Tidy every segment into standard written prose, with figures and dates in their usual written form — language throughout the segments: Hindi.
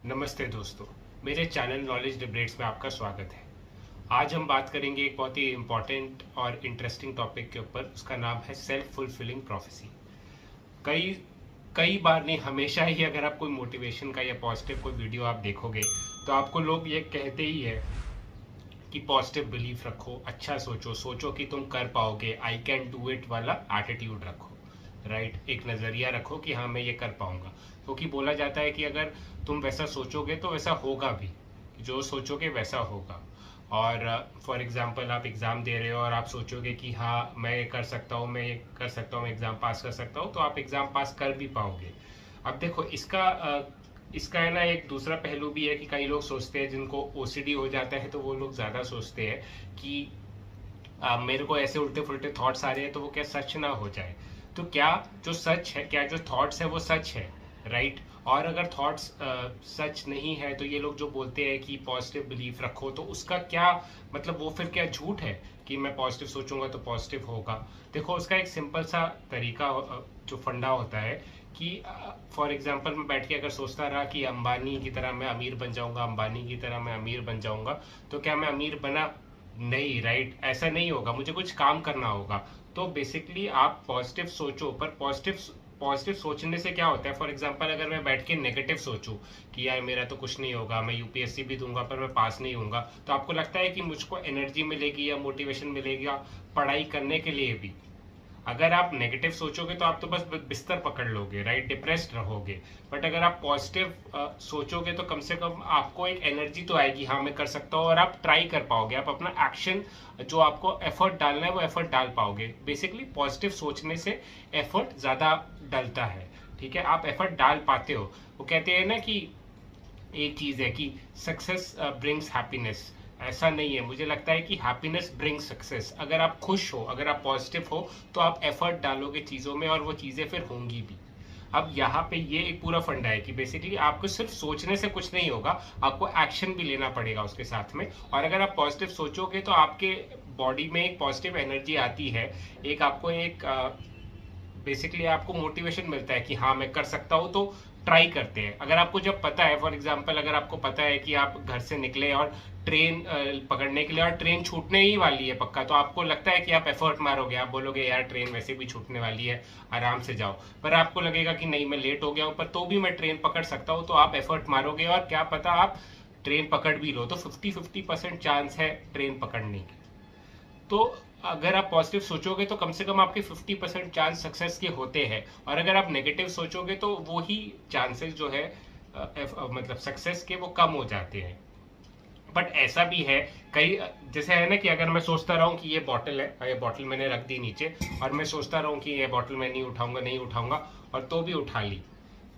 नमस्ते दोस्तों, मेरे चैनल नॉलेज डिबेट्स में आपका स्वागत है। आज हम बात करेंगे एक बहुत ही इम्पॉर्टेंट और इंटरेस्टिंग टॉपिक के ऊपर। उसका नाम है सेल्फ फुलफिलिंग प्रोफेसी। कई कई बार नहीं, हमेशा ही अगर आप कोई मोटिवेशन का या पॉजिटिव कोई वीडियो आप देखोगे तो आपको लोग ये कहते ही है कि पॉजिटिव बिलीफ रखो, अच्छा सोचो, सोचो कि तुम कर पाओगे, आई कैन डू इट वाला एटीट्यूड रखो, राइट। एक नज़रिया रखो कि हाँ मैं ये कर पाऊंगा, क्योंकि बोला जाता है कि अगर तुम वैसा सोचोगे तो वैसा होगा भी, जो सोचोगे वैसा होगा। और फॉर एग्जांपल आप एग्ज़ाम दे रहे हो और आप सोचोगे कि हाँ मैं ये कर सकता हूँ, मैं ये कर सकता हूँ, मैं एग्ज़ाम पास कर सकता हूँ, तो आप एग्ज़ाम पास कर भी पाओगे। अब देखो इसका है ना, एक दूसरा पहलू भी है कि कई लोग सोचते हैं, जिनको ओसीडी हो जाता है तो वो लोग ज़्यादा सोचते हैं कि मेरे को ऐसे उल्टे फुल्टे थॉट्स आ रहे हैं तो वो क्या सच ना हो जाए। तो क्या जो सच है, क्या जो थॉट्स है वो सच है, राइट। और अगर थॉट्स सच नहीं है तो ये लोग जो बोलते हैं कि पॉजिटिव बिलीफ रखो, तो उसका क्या मतलब, वो फिर क्या झूठ है कि मैं पॉजिटिव सोचूंगा तो पॉजिटिव होगा। देखो उसका एक सिंपल सा तरीका जो फंडा होता है कि फॉर एग्जांपल मैं बैठ के अगर सोचता रहा कि अंबानी की तरह मैं अमीर बन जाऊंगा, अंबानी की तरह मैं अमीर बन जाऊंगा, तो क्या मैं अमीर बना? नहीं, राइट, ऐसा नहीं होगा, मुझे कुछ काम करना होगा। तो बेसिकली आप पॉजिटिव सोचो, पर पॉजिटिव सोचने से क्या होता है, फॉर एग्जांपल अगर मैं बैठ के नेगेटिव सोचूं कि यार मेरा तो कुछ नहीं होगा, मैं यूपीएससी भी दूंगा पर मैं पास नहीं होऊंगा, तो आपको लगता है कि मुझको एनर्जी मिलेगी या मोटिवेशन मिलेगा पढ़ाई करने के लिए भी? अगर आप नेगेटिव सोचोगे तो आप तो बस बिस्तर पकड़ लोगे, राइट, डिप्रेस्ड रहोगे। बट अगर आप पॉजिटिव सोचोगे तो कम से कम आपको एक एनर्जी तो आएगी, हाँ मैं कर सकता हूँ, और आप ट्राई कर पाओगे, आप अपना एक्शन जो आपको एफर्ट डालना है वो एफर्ट डाल पाओगे। बेसिकली पॉजिटिव सोचने से एफर्ट ज़्यादा डलता है, ठीक है, आप एफर्ट डाल पाते हो। वो कहते हैं ना कि एक चीज़ है कि सक्सेस ब्रिंग्स हैप्पीनेस, ऐसा नहीं है। मुझे लगता है कि हैप्पीनेस ब्रिंग्स सक्सेस। अगर आप खुश हो, अगर आप पॉजिटिव हो, तो आप एफर्ट डालोगे चीज़ों में और वो चीज़ें फिर होंगी भी। अब यहाँ पे ये एक पूरा फंडा है कि बेसिकली आपको सिर्फ सोचने से कुछ नहीं होगा, आपको एक्शन भी लेना पड़ेगा उसके साथ में। और अगर आप पॉजिटिव सोचोगे तो आपके बॉडी में एक पॉजिटिव एनर्जी आती है, एक आपको एक बेसिकली आपको मोटिवेशन मिलता है कि हाँ मैं कर सकता हूँ, तो ट्राई करते हैं। अगर आपको जब पता है, फॉर एग्जांपल अगर आपको पता है कि आप घर से निकले और ट्रेन पकड़ने के लिए, और ट्रेन छूटने ही वाली है पक्का, तो आपको लगता है कि आप एफर्ट मारोगे, आप बोलोगे यार ट्रेन वैसे भी छूटने वाली है, आराम से जाओ। पर आपको लगेगा कि नहीं मैं लेट हो गया हूँ, पर तो भी मैं ट्रेन पकड़ सकता हूँ, तो आप एफर्ट मारोगे और क्या पता आप ट्रेन पकड़ भी लो, तो 50-50% चांस है ट्रेन पकड़ने की। तो अगर आप पॉजिटिव सोचोगे तो कम से कम आपके 50% चांस सक्सेस के होते हैं, और अगर आप नेगेटिव सोचोगे तो वो ही चांसेस जो है मतलब सक्सेस के, वो कम हो जाते हैं। बट ऐसा भी है कई, जैसे है ना कि अगर मैं सोचता रहूं कि ये बॉटल है, ये बॉटल मैंने रख दी नीचे, और मैं सोचता रहूं कि ये बॉटल मैं नहीं उठाऊंगा, नहीं उठाऊंगा, और तो भी उठा ली।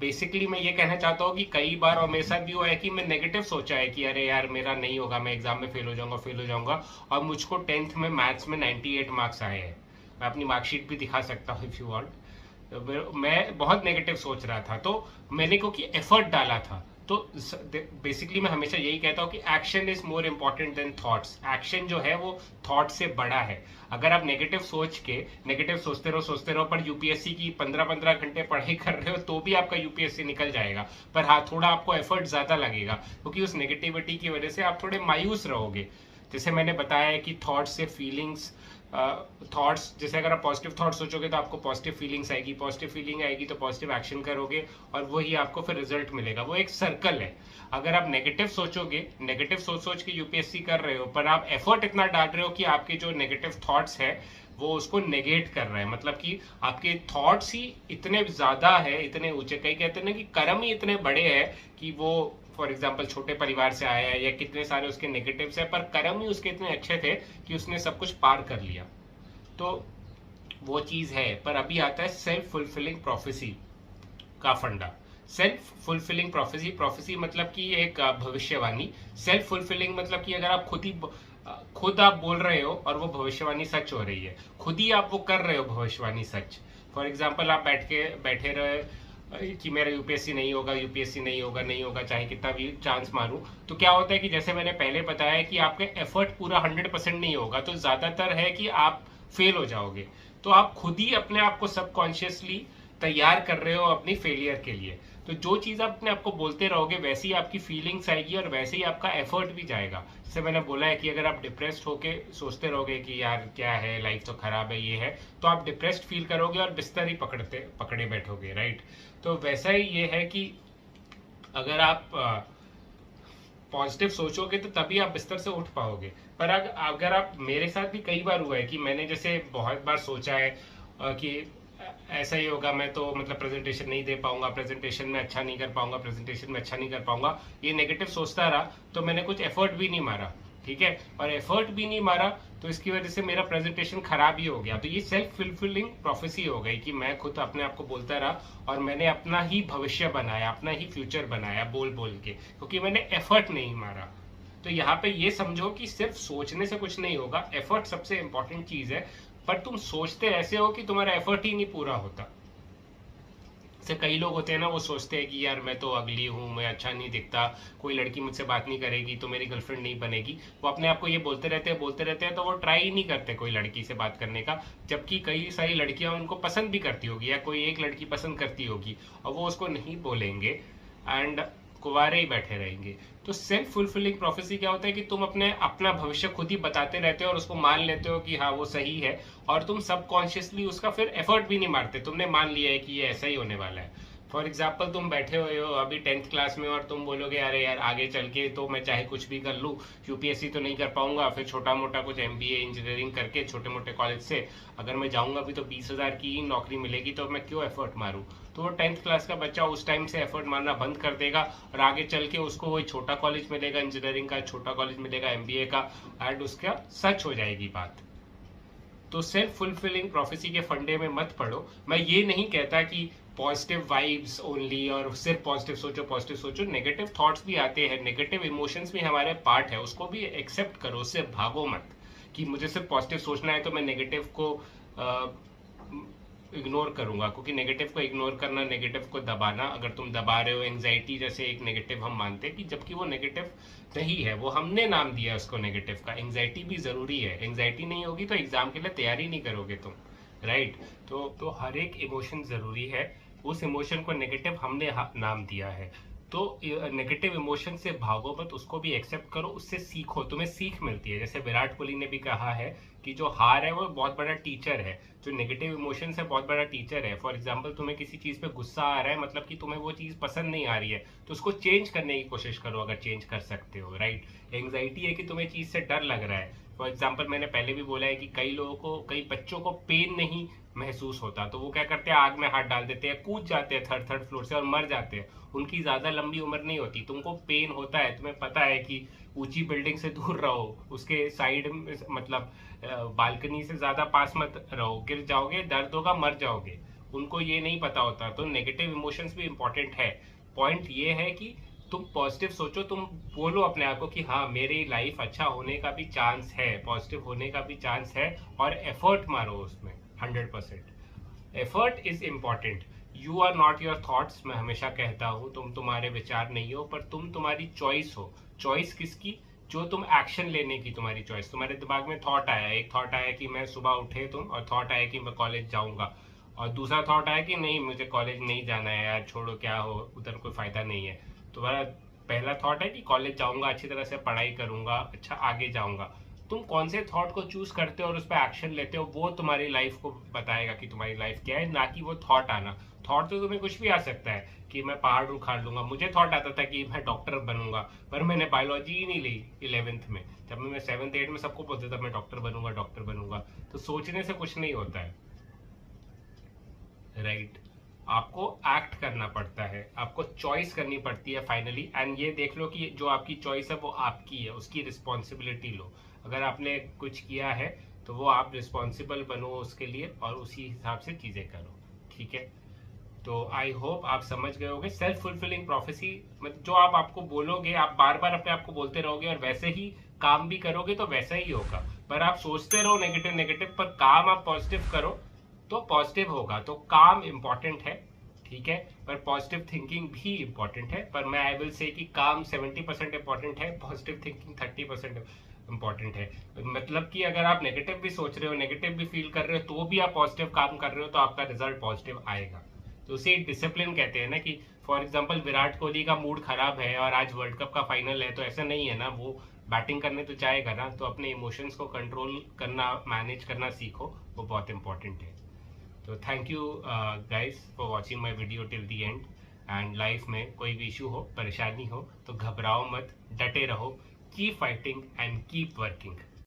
बेसिकली मैं ये कहना चाहता हूँ कि कई बार और मेरे साथ भी हुआ है कि मैं नेगेटिव सोचा है कि अरे यार मेरा नहीं होगा, मैं एग्जाम में फेल हो जाऊंगा, फेल हो जाऊंगा, और मुझको 10th में मैथ्स में 98 मार्क्स आए हैं। मैं अपनी मार्कशीट भी दिखा सकता हूँ इफ यू वांट। मैं बहुत नेगेटिव सोच रहा था, तो मैंने क्योंकि एफर्ट डाला था। तो बेसिकली मैं हमेशा यही कहता हूँ कि action is more important then thoughts. Action जो है वो थॉट से बड़ा है। अगर आप नेगेटिव सोच के नेगेटिव सोचते रहो पर यूपीएससी की 15-15 घंटे पढ़ाई कर रहे हो, तो भी आपका यूपीएससी निकल जाएगा। पर हाँ, थोड़ा आपको एफर्ट ज्यादा लगेगा, क्योंकि उस नेगेटिविटी की वजह से आप थोड़े मायूस रहोगे। जैसे मैंने बताया है कि थॉट्स से फीलिंग्स, थॉट्स जैसे अगर आप पॉजिटिव थॉट सोचोगे तो आपको पॉजिटिव फीलिंग्स आएगी, पॉजिटिव फीलिंग आएगी तो पॉजिटिव एक्शन करोगे, और वही आपको फिर रिजल्ट मिलेगा। वो एक सर्कल है। अगर आप नेगेटिव सोचोगे, नेगेटिव सोच के यूपीएससी कर रहे हो, पर आप एफर्ट इतना डाल रहे हो कि आपके जो नेगेटिव थॉट्स है वो उसको नेगेट कर रहे हैं, मतलब कि आपके थॉट्स ही इतने ज्यादा है, इतने ऊंचे, कई कहते हैं ना कि कर्म ही इतने बड़े हैं कि वो फॉर एग्जाम्पल छोटे परिवार से आया है या कितने सारे उसके नेगेटिव्स है, पर कर्म ही उसके इतने अच्छे थे कि उसने सब कुछ पार कर लिया। तो वो चीज है। पर अभी आता है सेल्फ फुलफिलिंग प्रोफेसी का फंडा। सेल्फ फुलफिलिंग प्रोफेसी, प्रोफेसी मतलब कि एक भविष्यवाणी। सेल्फ फुलफिलिंग मतलब कि अगर आप खुद आप बोल रहे हो और वो भविष्यवाणी सच हो रही है, खुद ही आप वो कर रहे हो भविष्यवाणी सच। फॉर एग्जाम्पल आप बैठे रहे कि मेरा यूपीएससी नहीं होगा, यूपीएससी नहीं होगा, नहीं होगा, चाहे कितना भी चांस मारूं, तो क्या होता है कि जैसे मैंने पहले बताया कि आपके एफर्ट पूरा 100% नहीं होगा, तो ज्यादातर है कि आप फेल हो जाओगे। तो आप खुद ही अपने आप को सबकॉन्शियसली तैयार कर रहे हो अपनी फेलियर के लिए। तो जो चीज़ आप अपने आपको बोलते रहोगे वैसे ही आपकी फीलिंग्स आएगी और वैसे ही आपका एफर्ट भी जाएगा। जैसे मैंने बोला है कि अगर आप डिप्रेस्ड होके सोचते रहोगे कि यार क्या है, लाइफ तो खराब है, ये है, तो आप डिप्रेस्ड फील करोगे और बिस्तर ही पकड़े बैठोगे, राइट। तो वैसा ही ये है कि अगर आप पॉजिटिव सोचोगे तो तभी आप बिस्तर से उठ पाओगे। पर अगर आप, मेरे साथ भी कई बार हुआ है कि मैंने जैसे बहुत बार सोचा है कि ऐसा ही होगा, मैं तो मतलब प्रेजेंटेशन नहीं दे पाऊंगा, प्रेजेंटेशन में अच्छा नहीं कर पाऊंगा, प्रेजेंटेशन में अच्छा नहीं कर पाऊंगा, ये नेगेटिव सोचता रहा तो मैंने कुछ एफर्ट भी नहीं मारा, ठीक है, और एफर्ट भी नहीं मारा तो इसकी वजह से मेरा प्रेजेंटेशन खराब ही हो गया। तो ये सेल्फ फुलफिलिंग प्रोफेसी हो गई कि मैं खुद अपने आप को बोलता रहा और मैंने अपना ही भविष्य बनाया, अपना ही फ्यूचर बनाया बोल बोल के, क्योंकि मैंने एफर्ट नहीं मारा। तो यहाँ पे ये समझो कि सिर्फ सोचने से कुछ नहीं होगा, एफर्ट सबसे इंपॉर्टेंट चीज है, पर तुम सोचते ऐसे हो कि तुम्हारा एफर्ट ही नहीं पूरा होता। से कई लोग होते हैं ना, वो सोचते हैं कि यार मैं तो अगली हूँ, मैं अच्छा नहीं दिखता, कोई लड़की मुझसे बात नहीं करेगी तो मेरी गर्लफ्रेंड नहीं बनेगी। वो अपने आप को ये बोलते रहते हैं तो वो ट्राई ही नहीं करते कोई लड़की से बात करने का, जबकि कई सारी लड़कियां उनको पसंद भी करती होगी या कोई एक लड़की पसंद करती होगी और वो उसको नहीं बोलेंगे एंड कुंवारे ही बैठे रहेंगे। तो सेल्फ फुलफिलिंग प्रोफेसी क्या होता है कि तुम अपना भविष्य खुद ही बताते रहते हो और उसको मान लेते हो कि हाँ वो सही है, और तुम सबकॉन्शियसली उसका फिर एफर्ट भी नहीं मारते, तुमने मान लिया है कि ये ऐसा ही होने वाला है। फॉर एग्जाम्पल तुम बैठे हुए हो अभी 10th क्लास में और तुम बोलोगे अरे यार आगे चल के तो मैं चाहे कुछ भी कर लूँ, यूपीएससी तो नहीं कर पाऊंगा, फिर छोटा मोटा कुछ एमबीए इंजीनियरिंग करके छोटे मोटे कॉलेज से अगर मैं जाऊंगा भी तो 20,000 की ही नौकरी मिलेगी, तो मैं क्यों एफर्ट मारूं। तो वो 10th क्लास का बच्चा उस टाइम से एफर्ट मारना बंद कर देगा और आगे चल के उसको वही छोटा कॉलेज मिलेगा, इंजीनियरिंग का छोटा कॉलेज मिलेगा, एमबीए का, एंड उसका सच हो जाएगी बात। तो सेल्फ फुलफिलिंग प्रोफेसी के फंडे में मत पड़ो। मैं ये नहीं कहता कि पॉजिटिव वाइब्स ओनली और सिर्फ पॉजिटिव सोचो, नेगेटिव थॉट्स भी आते हैं, नेगेटिव इमोशंस भी हमारे पार्ट है, उसको भी एक्सेप्ट करो, उससे भागो मत कि मुझे सिर्फ पॉजिटिव सोचना है तो मैं नेगेटिव को इग्नोर करूंगा, क्योंकि नेगेटिव को इग्नोर करना, नेगेटिव को दबाना, अगर तुम दबा रहे हो, एंजाइटी जैसे एक नेगेटिव हम मानते हैं कि जबकि वो नेगेटिव नहीं है, वो हमने नाम दिया है उसको नेगेटिव का। एंजाइटी भी जरूरी है, एंजाइटी नहीं होगी तो एग्जाम के लिए तैयारी नहीं करोगे तुम, राइट। तो हर एक इमोशन जरूरी है, उस इमोशन को नेगेटिव हमने नाम दिया है, तो नेगेटिव इमोशन से भागो मत, उसको भी एक्सेप्ट करो, उससे सीखो, तुम्हें सीख मिलती है। जैसे विराट कोहली ने भी कहा है कि जो हार है वो बहुत बड़ा टीचर है, जो नेगेटिव इमोशन है बहुत बड़ा टीचर है। फॉर एग्जाम्पल तुम्हें किसी चीज पे गुस्सा आ रहा है, मतलब कि तुम्हें वो चीज पसंद नहीं आ रही है, तो उसको चेंज करने की कोशिश करो अगर चेंज कर सकते हो, राइट। एंग्जाइटी है कि तुम्हें चीज से डर लग रहा है। फॉर एग्जाम्पल मैंने पहले भी बोला है कि कई लोगों को, कई बच्चों को पेन नहीं महसूस होता तो वो क्या करते हैं, आग में हाथ डाल देते हैं, कूद जाते हैं थर्ड फ्लोर से और मर जाते हैं। उनकी ज्यादा लंबी उम्र नहीं होती। तुमको पेन होता है, तुम्हें पता है कि ऊंची बिल्डिंग से दूर रहो, उसके साइड मतलब बालकनी से ज्यादा पास मत रहो, गिर जाओगे, दर्द होगा, मर जाओगे। उनको ये नहीं पता होता। तो नेगेटिव इमोशंस भी इंपॉर्टेंट है। पॉइंट ये है कि तुम पॉजिटिव सोचो, तुम बोलो अपने आप को कि हाँ मेरी लाइफ अच्छा होने का भी चांस है, पॉजिटिव होने का भी चांस है, और एफर्ट मारो उसमें 100%। Effort is important. You are not your thoughts, मैं हमेशा कहता हूँ, तुम तुम्हारे विचार नहीं हो, पर तुम तुम्हारी चॉइस हो। चॉइस किसकी? जो तुम एक्शन लेने की, तुम्हारी चॉइस। तुम्हारे दिमाग में थॉट आया, एक थॉट आया कि मैं सुबह उठे तुम, और थॉट आया कि मैं कॉलेज जाऊंगा, और दूसरा थॉट आया कि नहीं मुझे कॉलेज नहीं जाना है यार, छोड़ो क्या हो, उधर कोई फायदा नहीं है। तुम्हारा पहला थॉट है कि कॉलेज जाऊंगा, अच्छी तरह से पढ़ाई करूंगा, अच्छा आगे जाऊंगा। तुम कौन से थॉट को चूज करते हो और उस पर एक्शन लेते हो, वो तुम्हारी लाइफ को बताएगा कि तुम्हारी लाइफ क्या है, ना कि वो थॉट आना। थॉट तो तुम्हें कुछ भी आ सकता है कि मैं पहाड़ उखाड़ लूंगा। मुझे थॉट आता था कि मैं डॉक्टर बनूंगा, पर मैंने बायोलॉजी ही नहीं ली 11th में। जब मैं 7th 8th में सबको बोलता था मैं डॉक्टर बनूंगा। तो सोचने से कुछ नहीं होता है, राइट। आपको एक्ट करना पड़ता है, आपको चॉइस करनी पड़ती है फाइनली। एंड ये देख लो कि जो आपकी चॉइस है वो आपकी है, उसकी रिस्पॉन्सिबिलिटी लो। अगर आपने कुछ किया है तो वो आप रिस्पॉन्सिबल बनो उसके लिए, और उसी हिसाब से चीजें करो, ठीक है। तो आई होप आप समझ गए होंगे। सेल्फ फुलफिलिंग प्रोफेसी मतलब जो आप आपको बोलोगे, आप बार बार अपने आप को बोलते रहोगे और वैसे ही काम भी करोगे तो वैसा ही होगा। पर आप सोचते रहो नेगेटिव नेगेटिव, पर काम आप पॉजिटिव करो तो पॉजिटिव होगा। तो काम इंपॉर्टेंट है, ठीक है, पर पॉजिटिव थिंकिंग भी इंपॉर्टेंट है। पर मैं आई विल से कि काम 70% इंपॉर्टेंट है, पॉजिटिव थिंकिंग 30% इंपॉर्टेंट है। मतलब कि अगर आप नेगेटिव भी सोच रहे हो, नेगेटिव भी फील कर रहे हो, तो भी आप पॉजिटिव काम कर रहे हो, तो आपका रिजल्ट पॉजिटिव आएगा। तो उसे डिसिप्लिन कहते हैं ना, कि फॉर एग्जांपल विराट कोहली का मूड खराब है और आज वर्ल्ड कप का फाइनल है, तो ऐसा नहीं है ना, वो बैटिंग करने तो चाहेगा ना, तो अपने इमोशंस को कंट्रोल करना, मैनेज करना सीखो, वो बहुत इंपॉर्टेंट है। तो thank you guys for watching my video till the and. And life में कोई भी इशू हो, परेशानी हो, तो घबराओ मत, डटे रहो, keep fighting and keep working.